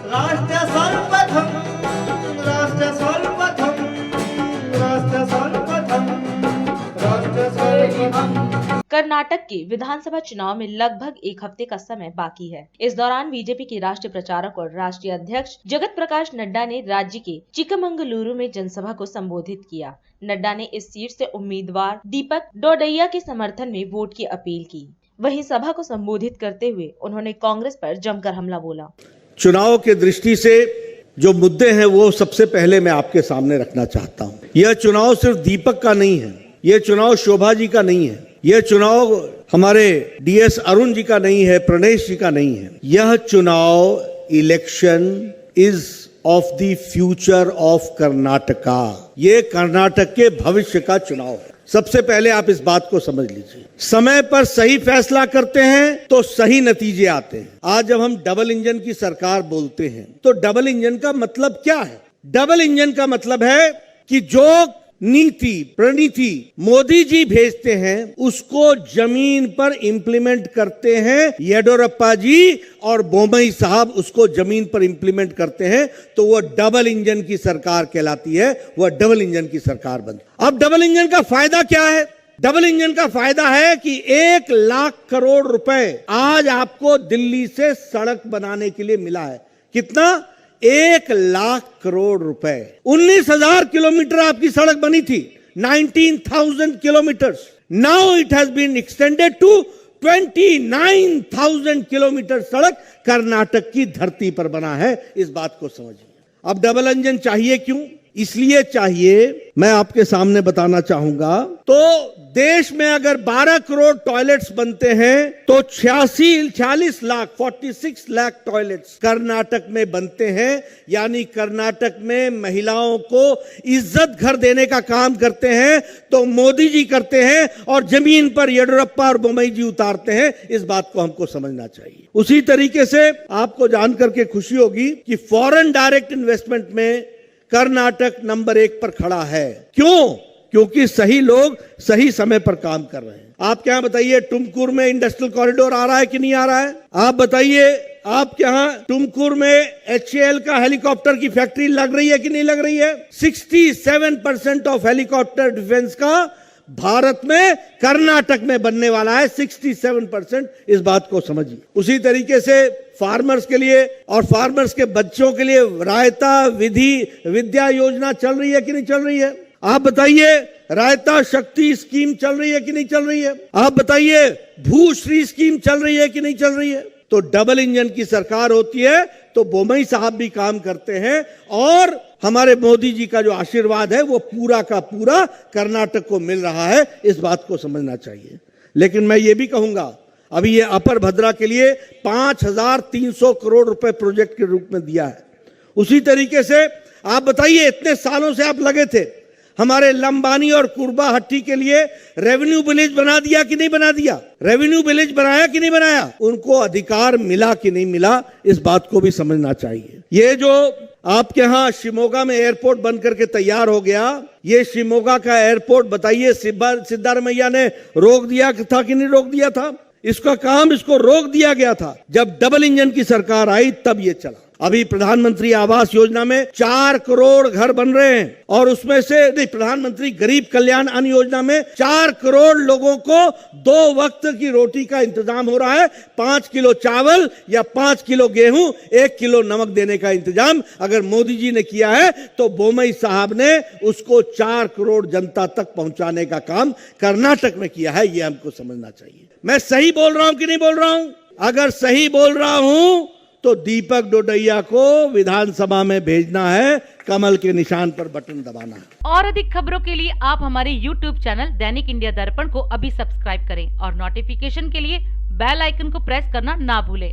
राष्ट्र सर्वप्रथम, राष्ट्र सर्वप्रथम, राष्ट्र सर्वप्रथम, राष्ट्र सर्वप्रथम। कर्नाटक के विधानसभा चुनाव में लगभग एक हफ्ते का समय बाकी है। इस दौरान बीजेपी के राष्ट्रीय प्रचारक और राष्ट्रीय अध्यक्ष जगत प्रकाश नड्डा ने राज्य के चिकमंगलुरु में जनसभा को संबोधित किया। नड्डा ने इस सीट से उम्मीदवार दीपक डोडैया के समर्थन में वोट की अपील की। वहीं सभा को संबोधित करते हुए उन्होंने कांग्रेस पर जमकर हमला बोला। चुनाव के दृष्टि से जो मुद्दे हैं वो सबसे पहले मैं आपके सामने रखना चाहता हूँ। यह चुनाव सिर्फ दीपक का नहीं है, यह चुनाव शोभा जी का नहीं है, यह चुनाव हमारे डीएस अरुण जी का नहीं है, प्रणेश जी का नहीं है। यह चुनाव election is of the future of Karnataka. ये कर्नाटक के भविष्य का चुनाव है। सबसे पहले आप इस बात को समझ लीजिए। समय पर सही फैसला करते हैं तो सही नतीजे आते हैं। आज जब हम डबल इंजन की सरकार बोलते हैं तो डबल इंजन का मतलब क्या है? डबल इंजन का मतलब है कि जो नीति प्रणीति मोदी जी भेजते हैं उसको जमीन पर इंप्लीमेंट करते हैं येडियुरप्पा जी और बोम्मई साहब उसको जमीन पर इंप्लीमेंट करते हैं, तो वो डबल इंजन की सरकार कहलाती है, वह डबल इंजन की सरकार बनती। अब डबल इंजन का फायदा क्या है? डबल इंजन का फायदा है कि 1 लाख करोड़ रुपए आज आपको दिल्ली से सड़क बनाने के लिए मिला है। कितना? 1 लाख करोड़ रुपए। 19,000 किलोमीटर आपकी सड़क बनी थी, 19,000 kilometres. Now it has been extended to 29,000 kilometre सड़क कर्नाटक की धरती पर बना है। इस बात को समझिए। अब डबल इंजन चाहिए क्यों? इसलिए चाहिए, मैं आपके सामने बताना चाहूंगा। तो देश में अगर 12 करोड़ टॉयलेट्स बनते हैं तो 46 लाख 46 लाख टॉयलेट्स कर्नाटक में बनते हैं। यानी कर्नाटक में महिलाओं को इज्जत घर देने का काम करते हैं तो मोदी जी करते हैं और जमीन पर येडियुरप्पा और बोम्मई जी उतारते हैं। इस बात को हमको समझना चाहिए। उसी तरीके से आपको जानकर के खुशी होगी कि फॉरेन डायरेक्ट इन्वेस्टमेंट में कर्नाटक नंबर 1 पर खड़ा है। क्यों? क्योंकि सही लोग सही समय पर काम कर रहे हैं। आप क्या बताइए, टुमकुर में इंडस्ट्रियल कॉरिडोर आ रहा है कि नहीं आ रहा है? आप बताइए, आपके यहाँ टुमकुर में HAL का हेलीकॉप्टर की फैक्ट्री लग रही है कि नहीं लग रही है? 67% ऑफ हेलीकॉप्टर डिफेंस का भारत में कर्नाटक में बनने वाला है। 67%। इस बात को समझिए। उसी तरीके से फार्मर्स के लिए और फार्मर्स के बच्चों के लिए रायता विद्या योजना चल रही है कि नहीं चल रही है? आप बताइए, रायता शक्ति स्कीम चल रही है कि नहीं चल रही है? आप बताइए, भूश्री स्कीम चल रही है कि नहीं चल रही है? तो डबल इंजन की सरकार होती है तो बोम्मई साहब भी काम करते हैं और हमारे मोदी जी का जो आशीर्वाद है वो पूरा का पूरा कर्नाटक को मिल रहा है। इस बात को समझना चाहिए। लेकिन मैं ये भी कहूंगा, अभी ये अपर भद्रा के लिए 5,300 करोड़ रुपए प्रोजेक्ट के रूप में दिया है। उसी तरीके से आप बताइए, इतने सालों से आप लगे थे, हमारे लंबानी और कुरबा हट्टी के लिए रेवेन्यू विलेज बना दिया कि नहीं बना दिया? रेवेन्यू विलेज बनाया कि नहीं बनाया? उनको अधिकार मिला कि नहीं मिला? इस बात को भी समझना चाहिए। ये जो आपके यहाँ शिमोगा में एयरपोर्ट बन करके तैयार हो गया, ये शिमोगा का एयरपोर्ट बताइए सिद्धारमैया ने रोक दिया था कि नहीं रोक दिया था? इसका काम इसको रोक दिया गया था। जब डबल इंजन की सरकार आई तब ये चला। अभी प्रधानमंत्री आवास योजना में 4 करोड़ घर बन रहे हैं और उसमें से नहीं, प्रधानमंत्री गरीब कल्याण अन्न योजना में 4 करोड़ लोगों को 2 वक्त की रोटी का इंतजाम हो रहा है। 5 किलो चावल या 5 किलो गेहूं, 1 किलो नमक देने का इंतजाम अगर मोदी जी ने किया है तो बोम्मई साहब ने उसको 4 करोड़ जनता तक पहुंचाने का काम कर्नाटक में किया है। यह हमको समझना चाहिए। मैं सही बोल रहा हूं कि नहीं बोल रहा हूं? अगर सही बोल रहा हूं तो दीपक डोडैया को विधानसभा में भेजना है, कमल के निशान पर बटन दबाना है। और अधिक खबरों के लिए आप हमारे YouTube चैनल दैनिक इंडिया दर्पण को अभी सब्सक्राइब करें और नोटिफिकेशन के लिए बेल आइकन को प्रेस करना ना भूलें।